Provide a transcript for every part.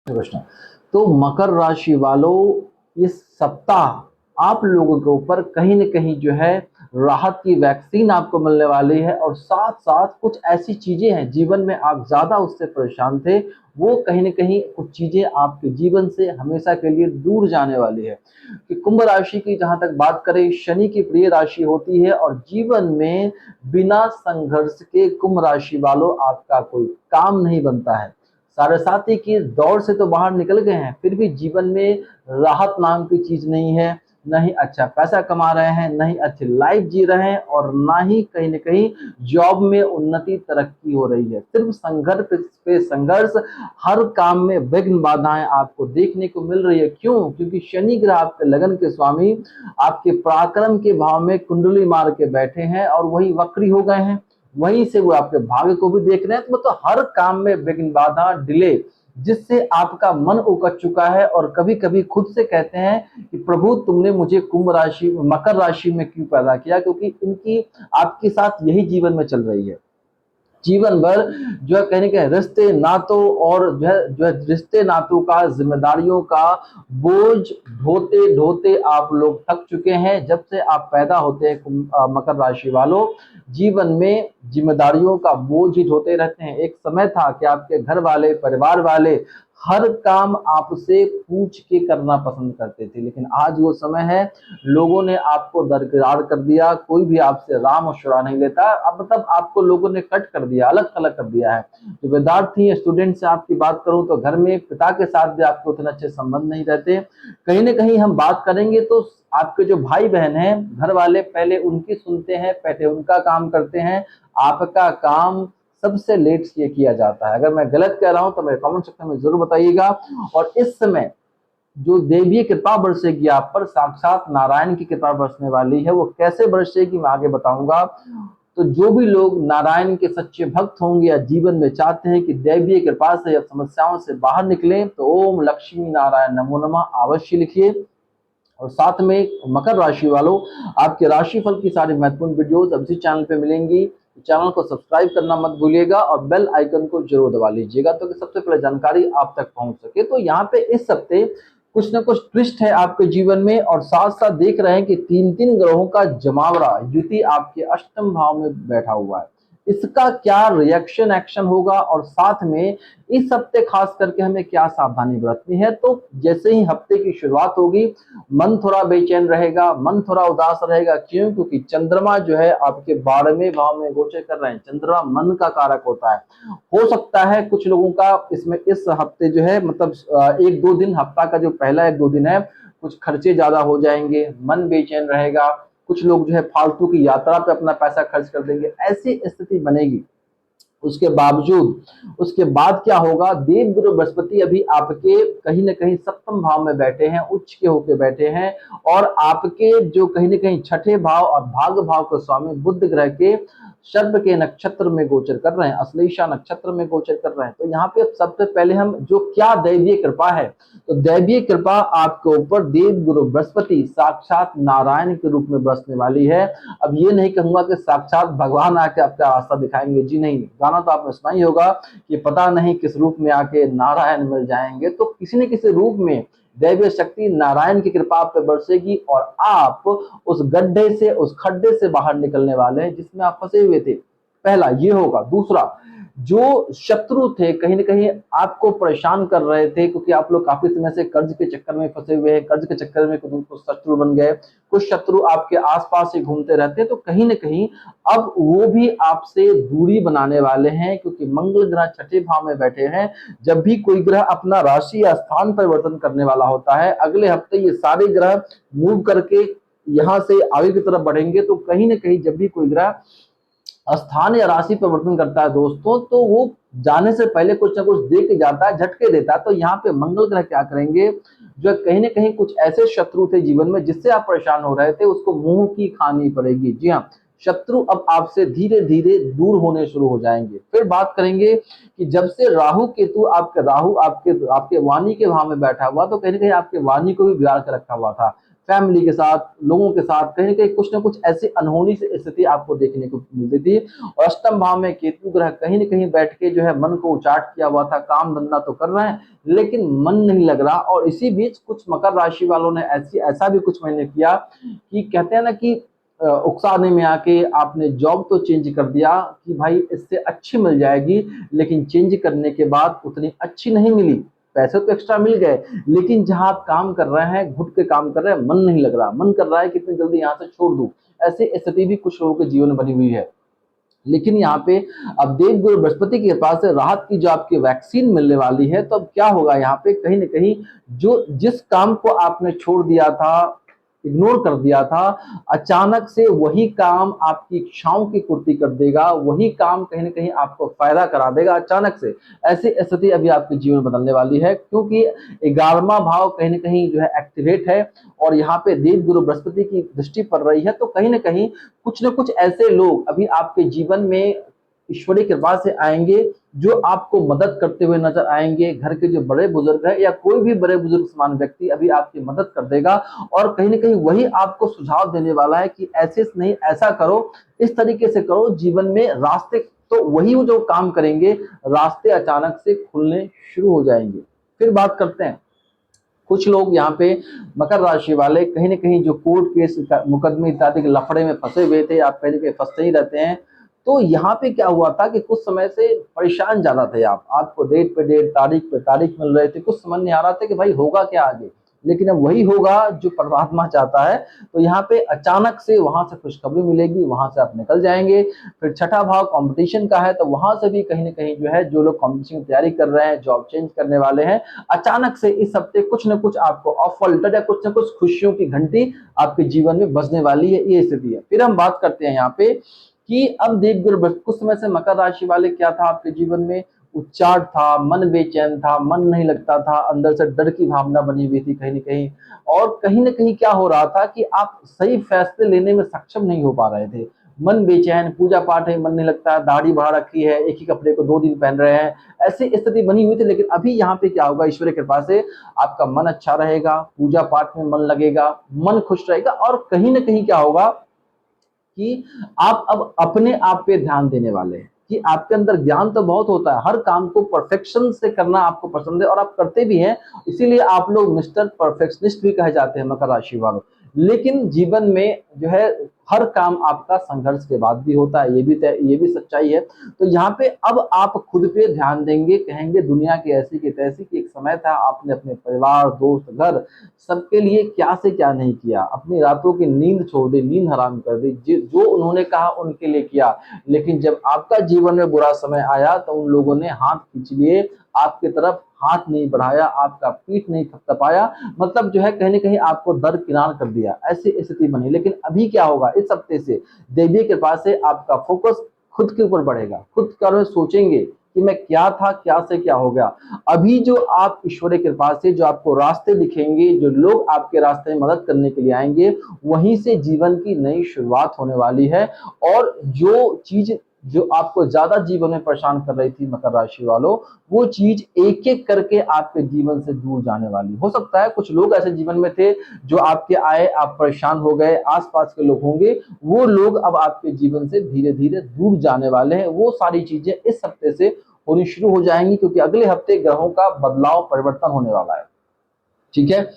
प्रश्न। तो मकर राशि वालों, इस सप्ताह आप लोगों के ऊपर कहीं न कहीं जो है राहत की वैक्सीन आपको मिलने वाली है, और साथ-साथ कुछ ऐसी चीज़ें हैं जीवन में आप ज़्यादा उससे परेशान थे, वो कहीं न कहीं कुछ चीज़ें आपके जीवन से हमेशा के लिए दूर जाने वाली है। कि कुंभ राशि की जहाँ तक बात करें, शनि की प्रिय राशि होती है, और जीवन में बिना संघर्ष के कुंभ राशि वालों आपका कोई काम नहीं बनता है। साढ़े साथी की दौड़ से तो बाहर निकल गए हैं, फिर भी जीवन में राहत नाम की चीज नहीं है। न ही अच्छा पैसा कमा रहे हैं, न ही अच्छी लाइफ जी रहे हैं, और ना ही कहीं न कहीं जॉब में उन्नति तरक्की हो रही है। सिर्फ संघर्ष पे संघर्ष, हर काम में विघ्न बाधाएं आपको देखने को मिल रही है। क्यों? क्योंकि शनि ग्रह आपके लगन के स्वामी आपके पराक्रम के भाव में कुंडली मार के बैठे हैं, और वही वक्री हो गए हैं। वहीं से वो आपके भाग्य को भी देख रहे हैं, तो मतलब हर काम में विघ्न बाधा डिले, जिससे आपका मन उकड़ चुका है, और कभी कभी खुद से कहते हैं कि प्रभु तुमने मुझे कुंभ राशि मकर राशि में क्यों पैदा किया, क्योंकि इनकी आपके साथ यही जीवन में चल रही है। जीवन भर जो है कहने के रिश्ते नातों, और जो है रिश्ते नातों का, जिम्मेदारियों का बोझ ढोते ढोते आप लोग थक चुके हैं। जब से आप पैदा होते हैं मकर राशि वालों, जीवन में जिम्मेदारियों का बोझ ही ढोते रहते हैं। एक समय था कि आपके घर वाले, परिवार वाले हर काम आपसे पूछ के करना पसंद करते थे, लेकिन आज वो समय है, लोगों ने आपको दरकिरार कर दिया। कोई भी आपसे राम और शुरा नहीं लेता। अब मतलब आपको लोगों ने कट कर दिया, अलग थलग कर दिया है। तो विद्यार्थी स्टूडेंट से आपकी बात करूं तो घर में पिता के साथ भी आपके उतने अच्छे संबंध नहीं रहते। कहीं ना कहीं हम बात करेंगे तो आपके जो भाई बहन हैं, घर वाले पहले उनकी सुनते हैं, पहले उनका काम करते हैं। आपका काम सबसे लेट ये किया जाता है। अगर मैं गलत कह रहा हूं तो मेरे कमेंट सेक्शन में जरूर बताइएगा। और इस समय जो देवीय कृपा बरसेगी आप पर, साक्षात नारायण की कृपा बरसने वाली है। वो कैसे बरसेगी मैं आगे बताऊंगा। तो जो भी लोग नारायण के सच्चे भक्त होंगे, या जीवन में चाहते हैं कि दैवीय कृपा से या समस्याओं से बाहर निकलें, तो ओम लक्ष्मी नारायण नमो नमः अवश्य लिखिए। और साथ में मकर राशि वालों, आपके राशिफल की सारी महत्वपूर्ण वीडियोस अब इसी चैनल पे मिलेंगी। चैनल को सब्सक्राइब करना मत भूलिएगा, और बेल आइकन को जरूर दबा लीजिएगा, तो कि सबसे पहले जानकारी आप तक पहुंच सके। तो यहाँ पे इस हफ्ते कुछ ना कुछ ट्विस्ट है आपके जीवन में, और साथ साथ देख रहे हैं कि तीन तीन ग्रहों का जमावड़ा, युति आपके अष्टम भाव में बैठा हुआ है। इसका क्या रिएक्शन एक्शन होगा, और साथ में इस हफ्ते खास करके हमें क्या सावधानी बरतनी है। तो जैसे ही हफ्ते की शुरुआत होगी, मन थोड़ा बेचैन रहेगा, मन थोड़ा उदास रहेगा। क्यों? क्योंकि चंद्रमा जो है आपके 12वें भाव में गोचर कर रहे हैं। चंद्रमा मन का कारक होता है। हो सकता है कुछ लोगों का इसमें इस हफ्ते जो है मतलब एक दो दिन, हफ्ता का जो पहला एक दो दिन है, कुछ खर्चे ज्यादा हो जाएंगे, मन बेचैन रहेगा। कुछ लोग जो है फालतू की यात्रा पे अपना पैसा खर्च कर देंगे, ऐसी स्थिति बनेगी। उसके बावजूद उसके बाद क्या होगा, देव गुरु बृहस्पति अभी आपके कहीं ना कहीं सप्तम भाव में बैठे हैं, उच्च के होके बैठे हैं। और आपके जो कहीं ना कहीं छठे भाव और भाग्य भाव के स्वामी बुध ग्रह के शर्व के नक्षत्र में गोचर कर रहे हैं, अश्लेषा नक्षत्र में गोचर कर रहे हैं। तो यहाँ पे सबसे पहले हम जो क्या दैवीय कृपा है, तो दैवीय कृपा आपके ऊपर देव गुरु बृहस्पति साक्षात नारायण के रूप में बरसने वाली है। अब ये नहीं कहूंगा कि साक्षात भगवान आके आपका रास्ता दिखाएंगे, जी नहीं। गाना तो आपने सुना ही होगा कि पता नहीं किस रूप में आके नारायण मिल जाएंगे। तो किसी न किसी रूप में दैवीय शक्ति नारायण की कृपा आप पे बरसेगी, और आप उस गड्ढे से, उस खड्डे से बाहर निकलने वाले हैं जिसमें आप फंसे हुए थे। पहला ये होगा। दूसरा, जो शत्रु थे कहीं ना कहीं आपको परेशान कर रहे थे, क्योंकि आप लोग काफी समय से कर्ज के चक्कर में फंसे हुए हैं, कर्ज के चक्कर में कुछ शत्रु बन गए, कुछ शत्रु आपके आसपास ही घूमते रहते हैं। तो कहीं ना कहीं अब वो भी आपसे दूरी बनाने वाले हैं, क्योंकि मंगल ग्रह छठे भाव में बैठे हैं। जब भी कोई ग्रह अपना राशि या स्थान परिवर्तन करने वाला होता है, अगले हफ्ते ये सारे ग्रह मूव करके यहाँ से आगे की तरफ बढ़ेंगे। तो कहीं ना कहीं जब भी कोई ग्रह स्थान या राशि परिवर्तन करता है दोस्तों, तो वो जाने से पहले कुछ ना कुछ दे के जाता है, झटके देता है। तो यहाँ पे मंगल ग्रह क्या करेंगे, जो कहीं ना कहीं कुछ ऐसे शत्रु थे जीवन में जिससे आप परेशान हो रहे थे, उसको मुंह की खानी पड़ेगी। जी हाँ, शत्रु अब आपसे धीरे धीरे दूर होने शुरू हो जाएंगे। फिर बात करेंगे कि जब से राहु आपके वाणी के भाव में बैठा हुआ, तो कहीं ना कहीं आपके वाणी को भी बिगाड़ के रखा हुआ था। फैमिली के साथ, लोगों के साथ कहीं न कहीं कुछ न कुछ ऐसी अनहोनी सी स्थिति आपको देखने को मिलती थी। और अष्टम भाव में केतु ग्रह कहीं न कहीं बैठ के जो है मन को उचाट किया हुआ था, काम-धंधा तो कर रहे हैं, लेकिन मन नहीं लग रहा। और इसी बीच कुछ मकर राशि वालों ने ऐसा भी कुछ महीने किया कि कहते हैं ना कि उकसाने में आके आपने जॉब तो चेंज कर दिया कि भाई इससे अच्छी मिल जाएगी, लेकिन चेंज करने के बाद उतनी अच्छी नहीं मिली। पैसे तो एक्स्ट्रा मिल गए, लेकिन जहाँ आप काम कर रहे हैं, घुट के काम कर रहे हैं, मन नहीं लग रहा, मन कर रहा है कि इतनी जल्दी यहाँ से छोड़ दूँ। ऐसी स्थिति भी कुछ लोगों के जीवन में बनी हुई है। लेकिन यहाँ पे अब देवगुरु बृहस्पति के पास से राहत की जो आपकी वैक्सीन मिलने वाली है, तो अब क्या होगा यहाँ पे कहीं न कहीं जो जिस काम को आपने छोड़ दिया था, इग्नोर कर दिया था, अचानक से वही काम आपकी इच्छाओं की पूर्ति कर देगा, वही काम कहीं न कहीं आपको फ़ायदा करा देगा अचानक से। ऐसी स्थिति अभी आपके जीवन में बदलने वाली है, क्योंकि 11वां भाव कहीं न कहीं जो है एक्टिवेट है और यहाँ पे देवगुरु बृहस्पति की दृष्टि पड़ रही है, तो कहीं न कहीं कुछ न कुछ ऐसे लोग अभी आपके जीवन में ईश्वरीय कृपा से आएँगे, जो आपको मदद करते हुए नज़र आएँगे। घर के जो बड़े बुजुर्ग हैं या कोई भी बड़े बुजुर्ग समान व्यक्ति अभी आपकी मदद कर देगा और कहीं न कहीं वही आपको सुझाव देने वाला है कि ऐसे से नहीं, ऐसा करो, इस तरीके से करो, जीवन में रास्ते तो वही वो जो काम करेंगे, रास्ते अचानक से खुलने शुरू हो जाएँगे। फिर बात करते हैं, कुछ लोग यहाँ पे मकर राशि वाले कहीं न कहीं जो कोर्ट केस मुकदमे इत्यादि के लफड़े में फंसे हुए थे, आप कहीं न कहीं फंसते ही रहते हैं। तो यहाँ पे क्या हुआ था कि कुछ समय से परेशान ज़्यादा थे आप। आपको डेट पे डेट, तारीख पे तारीख मिल रहे थे, कुछ समझ नहीं आ रहा था कि भाई होगा क्या आगे? लेकिन अब वही होगा जो परमात्मा चाहता है। तो यहाँ पे अचानक से वहाँ से खुशखबरी मिलेगी, वहाँ से आप निकल जाएँगे। फिर छठा भाव कॉम्पिटिशन का है, तो वहाँ से भी कहीं न कहीं जो है जो लोग कॉम्पिटिशन की तैयारी कर रहे हैं, जॉब चेंज करने वाले हैं, अचानक से इस हफ्ते कुछ न कुछ आपको ऑफर लेटर या कुछ न कुछ खुशियों की घंटी आपके जीवन में बजने वाली है, ये स्थिति है। फिर हम बात करते हैं यहाँ पे कि अब देवगुरु कुछ समय से मकर राशि वाले क्या था आपके जीवन में, उच्चाट था, मन बेचैन था, मन नहीं लगता था, अंदर से डर की भावना बनी हुई थी कहीं न कहीं। और कहीं न कहीं क्या हो रहा था कि आप सही फैसले लेने में सक्षम नहीं हो पा रहे थे। मन बेचैन, पूजा पाठ में मन नहीं लगता, दाढ़ी बढ़ा रखी है, एक ही कपड़े को 2 दिन पहन रहे हैं, ऐसी स्थिति बनी हुई थी। लेकिन अभी यहाँ पे क्या होगा, ईश्वर की कृपा से आपका मन अच्छा रहेगा, पूजा पाठ में मन लगेगा, मन खुश रहेगा और कहीं न कहीं क्या होगा कि आप अब अपने आप पे ध्यान देने वाले हैं कि आपके अंदर ज्ञान तो बहुत होता है, हर काम को परफेक्शन से करना आपको पसंद है और आप करते भी हैं, इसीलिए आप लोग मिस्टर परफेक्शनिस्ट भी कहे जाते हैं मकर राशि वालों। लेकिन जीवन में जो है हर काम आपका संघर्ष के बाद भी होता है, ये भी सच्चाई है। तो यहाँ पे अब आप खुद पे ध्यान देंगे, कहेंगे दुनिया की ऐसी की तैसी कि एक समय था आपने अपने परिवार, दोस्त, घर सबके लिए क्या से क्या नहीं किया, अपनी रातों की नींद छोड़ दी, नींद हराम कर दी, जो उन्होंने कहा उनके लिए किया। लेकिन जब आपका जीवन में बुरा समय आया तो उन लोगों ने हाथ खींच लिए, आपकी तरफ हाथ नहीं बढ़ाया, आपका पीठ नहीं थपथपाया, मतलब जो है कहीं न कहीं आपको दरकिनार कर दिया, ऐसी स्थिति बनी। लेकिन अभी क्या होगा, इस हफ्ते से दैवीय कृपा से आपका फोकस खुद के ऊपर बढ़ेगा, खुद के बारे में सोचेंगे कि मैं क्या था, क्या से क्या हो गया। अभी जो आप ईश्वरीय कृपा से जो आपको रास्ते दिखेंगे, जो लोग आपके रास्ते में मदद करने के लिए आएँगे, वहीं से जीवन की नई शुरुआत होने वाली है। और जो चीज़ जो आपको ज़्यादा जीवन में परेशान कर रही थी मकर राशि वालों, वो चीज़ एक-एक करके आपके जीवन से दूर जाने वाली। हो सकता है कुछ लोग ऐसे जीवन में थे जो आपके आए, आप परेशान हो गए, आस-पास के लोग होंगे, वो लोग अब आपके जीवन से धीरे-धीरे दूर जाने वाले हैं। वो सारी चीज़ें इस हफ्ते से होनी शुरू हो जाएँगी, क्योंकि अगले हफ्ते ग्रहों का बदलाव, परिवर्तन होने वाला है। ठीक है?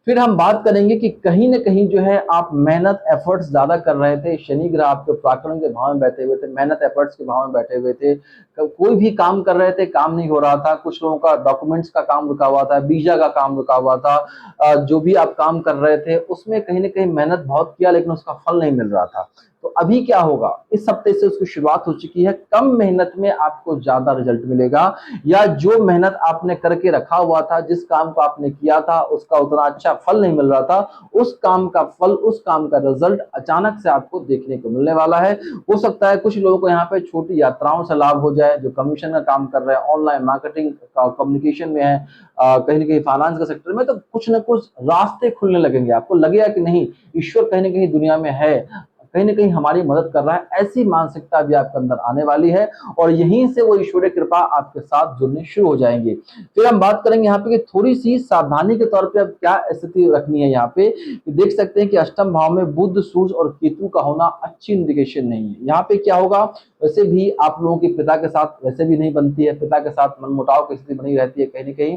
फिर हम बात करेंगे कि कहीं न कहीं जो है आप मेहनत, एफर्ट्स ज़्यादा कर रहे थे, शनि ग्रह आपके पराक्रम के भाव में बैठे हुए थे, मेहनत, एफर्ट्स के भाव में बैठे हुए थे। कोई भी काम कर रहे थे, काम नहीं हो रहा था, कुछ लोगों का डॉक्यूमेंट्स का काम रुका हुआ था, वीज़ा का काम रुका हुआ था। जो भी आप काम कर रहे थे, उसमें कहीं न कहीं मेहनत बहुत किया, लेकिन उसका फल नहीं मिल रहा था। तो अभी क्या होगा, इस हफ्ते से उसकी शुरुआत हो चुकी है, कम मेहनत में आपको ज़्यादा रिज़ल्ट मिलेगा, या जो मेहनत आपने करके रखा हुआ था, जिस काम को आपने किया था, उसका उतना अच्छा फल नहीं मिल रहा था, उस काम का फल, उस काम का रिज़ल्ट अचानक से आपको देखने को मिलने वाला है। हो सकता है कुछ लोगों को यहाँ पे छोटी यात्राओं से लाभ हो जाए, जो कमीशन का काम कर रहे हैं, ऑनलाइन मार्केटिंग का कम्युनिकेशन में है, कहीं न कहीं फाइनेंस के सेक्टर में, तो कुछ न कुछ रास्ते खुलने लगेंगे। आपको लगेगा कि नहीं, ईश्वर कहीं न कहीं दुनिया में है, कहीं ना कहीं हमारी मदद कर रहा है, ऐसी मानसिकता भी आपके अंदर आने वाली है और यहीं से वो ईश्वरीय कृपा आपके साथ जुड़नी शुरू हो जाएंगे। फिर हम बात करेंगे यहाँ पे कि थोड़ी सी सावधानी के तौर पे अब क्या स्थिति रखनी है। यहाँ पे देख सकते हैं कि अष्टम भाव में बुध, सूर्य और केतु का होना अच्छी इंडिकेशन नहीं है। यहाँ पे क्या होगा, वैसे भी आप लोगों के पिता के साथ वैसे भी नहीं बनती है, पिता के साथ मनमुटाव की स्थिति बनी रहती है कहीं ना कहीं।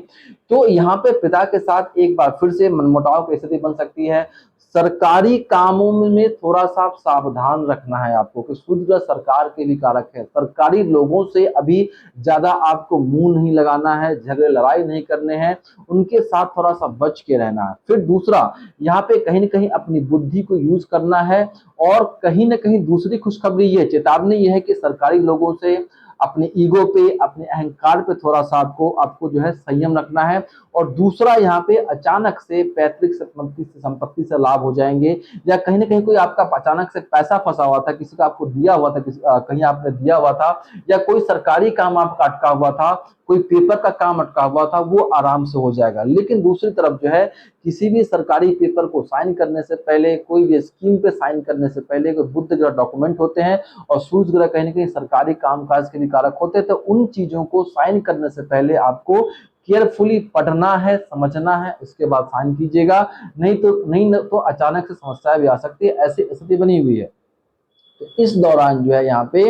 तो यहाँ पे पिता के साथ एक बार फिर से मनमुटाव की स्थिति बन सकती है। सरकारी कामों में थोड़ा सा सावधान रखना है आपको, कि सूर्य सरकार के भी कारक है। सरकारी लोगों से अभी ज्यादा आपको मुंह नहीं लगाना है, झगड़े लड़ाई नहीं करने हैं, उनके साथ थोड़ा सा बच के रहना है। फिर दूसरा, यहाँ पे कहीं ना कहीं अपनी बुद्धि को यूज करना है और कहीं ना कहीं दूसरी खुशखबरी ये, चेतावनी ये है कि सरकारी लोगों से अपने ईगो पे, अपने अहंकार पे थोड़ा सा आपको जो है संयम रखना है। और दूसरा, यहाँ पे अचानक से पैतृक संपत्ति से लाभ हो जाएंगे, या कहीं ना कहीं कोई आपका अचानक से पैसा फंसा हुआ था, किसी का आपको दिया हुआ था, कहीं आपने दिया हुआ था, या कोई सरकारी काम आपका अटका हुआ था, कोई पेपर का काम अटका हुआ था, वो आराम से हो जाएगा। लेकिन दूसरी तरफ जो है, किसी भी सरकारी पेपर को साइन करने से पहले, कोई भी स्कीम पे साइन करने से पहले, कोई बुध ग्रह डॉक्यूमेंट होते हैं और सूर्य ग्रह कहीं ना कहीं सरकारी कामकाज के भी कारक होते हैं, तो उन चीजों को साइन करने से पहले आपको केयरफुली पढ़ना है, समझना है, उसके बाद साइन कीजिएगा। नहीं तो अचानक से समस्या भी आ सकती है, ऐसी स्थिति बनी हुई है। तो इस दौरान जो है यहाँ पे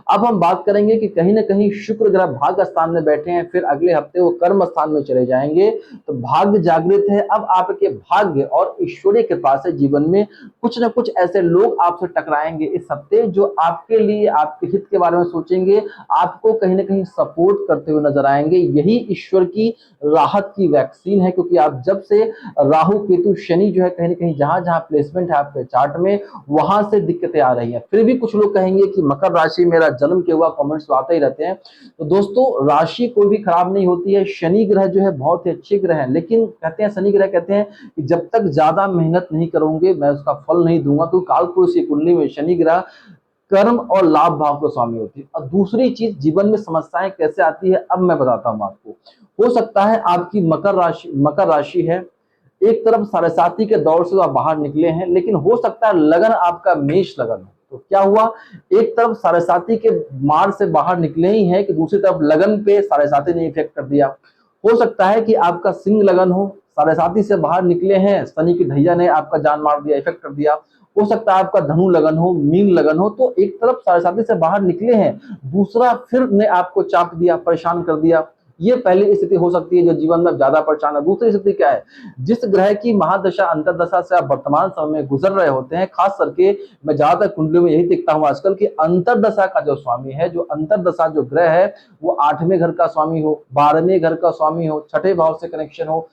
अब हम बात करेंगे कि कहीं ना कहीं शुक्र ग्रह भाग्य स्थान में बैठे हैं, फिर अगले हफ्ते वो कर्म स्थान में चले जाएंगे, तो भाग्य जागृत है। अब आपके भाग्य और ईश्वरीय कृपा से जीवन में कुछ ना कुछ ऐसे लोग आपसे टकराएंगे इस हफ्ते, जो आपके लिए, आपके हित के बारे में सोचेंगे, आपको कहीं ना कहीं सपोर्ट करते हुए नजर आएंगे। यही ईश्वर की राहत की वैक्सीन है, क्योंकि आप जब से राहु केतु शनि जो है कहीं ना कहीं जहां जहां प्लेसमेंट है आपके चार्ट में, वहां से दिक्कतें आ रही हैं। फिर भी कुछ लोग कहेंगे कि मकर राशि मेरा जन्म के हुआ, कमेंट्स तो आते ही रहते हैं। तो दोस्तों, राशि कोई भी खराब नहीं होती है। शनि ग्रह जो है बहुत ही अच्छे ग्रह है, लेकिन कहते हैं, शनि ग्रह कहते हैं कि जब तक ज्यादा मेहनत नहीं करोगे मैं उसका फल नहीं दूंगा। तो कालपुरुष की कुंडली में शनि ग्रह कर्म और लाभ भाव को स्वामी होती है। और दूसरी चीज, जीवन में समस्याएं कैसे आती है अब मैं बताता हूं आपको। हो सकता है आपकी मकर राशि है, एक तरफ साढ़े साथी के दौर से आप बाहर निकले हैं, लेकिन हो सकता है लगन आपका मेष लगन हो। तो क्या हुआ, एक तरफ साढ़े साथी के मार से बाहर निकले ही हैं कि दूसरी तरफ लगन पे साढ़े साथी ने इफेक्ट कर दिया। हो सकता है कि आपका सिंह लगन हो, साढ़े साथी से बाहर निकले हैं, शनि की ढैया ने आपका जान मार दिया, इफेक्ट कर दिया। हो सकता है आपका धनु लगन हो, मीन लगन हो, तो एक तरफ साढ़े साथी से बाहर निकले हैं, दूसरा फिर ने आपको चाप दिया, परेशान कर दिया। ये पहली स्थिति हो सकती है जो जीवन में ज्यादा परेशान है। दूसरी स्थिति क्या है, जिस ग्रह की महादशा अंतरदशा से आप वर्तमान समय में गुजर रहे होते हैं, खास करके मैं ज्यादातर कुंडलियों में यही देखता हूं आजकल कि अंतरदशा का जो स्वामी है, जो अंतरदशा जो ग्रह है, वो 8वें घर का स्वामी हो, 12वें घर का स्वामी हो, 6ठे भाव से कनेक्शन हो,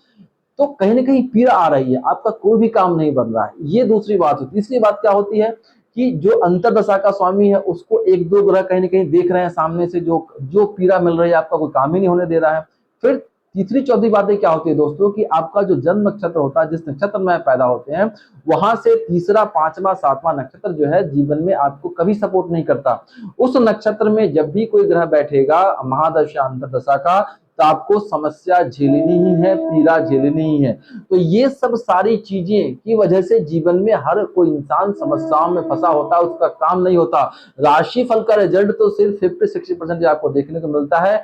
तो कहीं ना कहीं पीड़ा आ रही है, आपका कोई भी काम नहीं बन रहा है। ये दूसरी बात होती है। तीसरी बात क्या होती है कि जो अंतरदशा का स्वामी है, उसको एक दो ग्रह कहीं ना कहीं देख रहे हैं सामने से, जो जो पीड़ा मिल रही है, आपका कोई काम ही नहीं होने दे रहा है। फिर तीसरी चौथी बातें क्या होती है दोस्तों, कि आपका जो जन्म नक्षत्र होता है, जिस नक्षत्र में पैदा होते हैं, वहां से तीसरा, पांचवा, सातवां नक्षत्र जो है जीवन में आपको कभी सपोर्ट नहीं करता। उस नक्षत्र में जब भी कोई ग्रह बैठेगा महादशा अंतरदशा का, तो आपको समस्या झेलनी ही है, पीड़ा झेलनी ही है। तो ये सब सारी चीजें की वजह से जीवन में हर कोई इंसान समस्याओं में फंसा होता है, उसका काम नहीं होता। राशि फल का रिजल्ट तो सिर्फ 50-60% आपको देखने को मिलता है।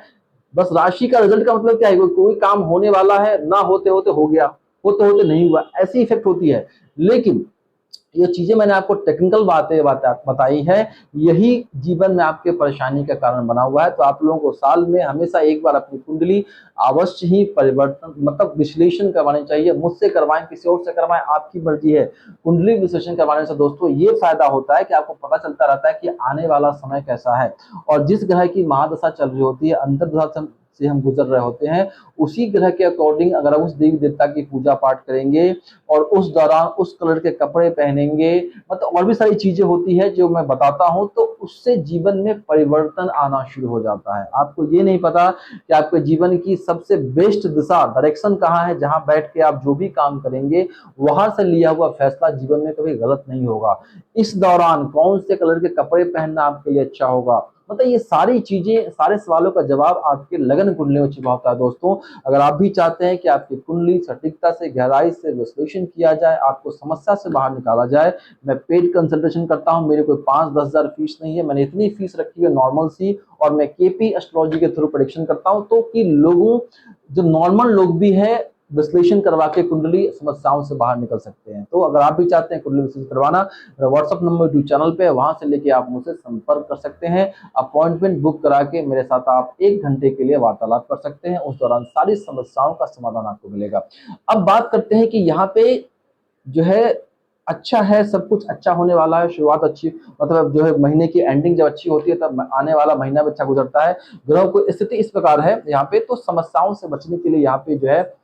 बस राशि का रिजल्ट का मतलब क्या है, कोई काम होने वाला है, ना होते होते हो गया, होते होते नहीं हुआ, ऐसी इफेक्ट होती है। लेकिन ये चीजें मैंने आपको टेक्निकल बातें बताई है, यही जीवन में आपके परेशानी का कारण बना हुआ है। तो आप लोगों को साल में हमेशा एक बार अपनी कुंडली अवश्य ही परिवर्तन, मतलब विश्लेषण करवानी चाहिए। मुझसे करवाएं, किसी और से करवाएं, आपकी मर्जी है। कुंडली विश्लेषण करवाने से दोस्तों ये फायदा होता है कि आपको पता चलता रहता है कि आने वाला समय कैसा है, और जिस ग्रह की महादशा चल रही होती है, अंतर्दशा से हम गुजर रहे होते हैं, उसी ग्रह के अकॉर्डिंग अगर उस देवी देवता की पूजा पाठ करेंगे और उस दौरान उस कलर के कपड़े पहनेंगे, मतलब और भी सारी चीजें होती है जो मैं बताता हूं, तो उससे जीवन में परिवर्तन आना शुरू हो जाता है। आपको ये नहीं पता कि आपके जीवन की सबसे बेस्ट दिशा, डायरेक्शन कहाँ है, जहां बैठ के आप जो भी काम करेंगे, वहां से लिया हुआ फैसला जीवन में कभी गलत नहीं होगा। इस दौरान कौन से कलर के कपड़े पहनना आपके लिए अच्छा होगा, मतलब ये सारी चीजें, सारे सवालों का जवाब आपके लगन कुंडली में छिपा होता है दोस्तों। अगर आप भी चाहते हैं कि आपकी कुंडली सटीकता से, गहराई से विश्लेषण किया जाए, आपको समस्या से बाहर निकाला जाए, मैं पेड कंसल्टेशन करता हूं। मेरे कोई 5-10 हजार फीस नहीं है, मैंने इतनी फीस रखी है नॉर्मल सी, और मैं केपी एस्ट्रोलॉजी के थ्रू प्रेडिक्शन करता हूं, तो कि लोगों, जो नॉर्मल लोग भी है, विश्लेषण करवा के कुंडली समस्याओं से बाहर निकल सकते हैं। तो अगर आप भी चाहते हैं कुंडली विश्लेषण करवाना, व्हाट्सअप नंबर यूट्यूब चैनल पे है, वहां से लेके आप मुझसे संपर्क कर सकते हैं। अपॉइंटमेंट बुक करा के मेरे साथ आप 1 घंटे के लिए वार्तालाप कर सकते हैं। उस दौरान सारी समस्याओं का समाधान आपको मिलेगा। अब बात करते हैं कि यहाँ पे जो है अच्छा है, सब कुछ अच्छा होने वाला है, शुरुआत अच्छी, मतलब जो है महीने की एंडिंग जब अच्छी होती है तब आने वाला महीना भी अच्छा गुजरता है। ग्रहों की स्थिति इस प्रकार है यहाँ पे, तो समस्याओं से बचने के लिए यहाँ पे जो है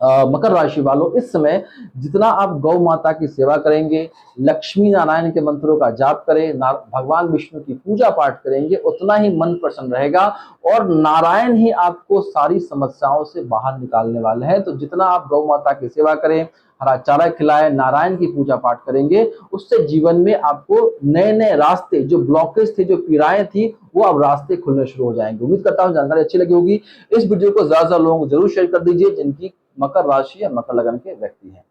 मकर राशि वालों, इस समय जितना आप गौ माता की सेवा करेंगे, लक्ष्मी नारायण के मंत्रों का जाप करें, भगवान विष्णु की पूजा पाठ करेंगे, उतना ही मन प्रसन्न रहेगा, और नारायण ही आपको सारी समस्याओं से बाहर निकालने वाले हैं। तो जितना आप गौ माता की सेवा करें, हरा चारा खिलाएं, नारायण की पूजा पाठ करेंगे, उससे जीवन में आपको नए नए रास्ते, जो ब्लॉकेज थे, जो पीड़ाएं थी, वो अब रास्ते खुलने शुरू हो जाएंगे। उम्मीद करता हूं जानकारी अच्छी लगी होगी। इस वीडियो को ज्यादा लोगों को जरूर शेयर कर दीजिए जिनकी मकर राशि या मकर लगन के व्यक्ति हैं।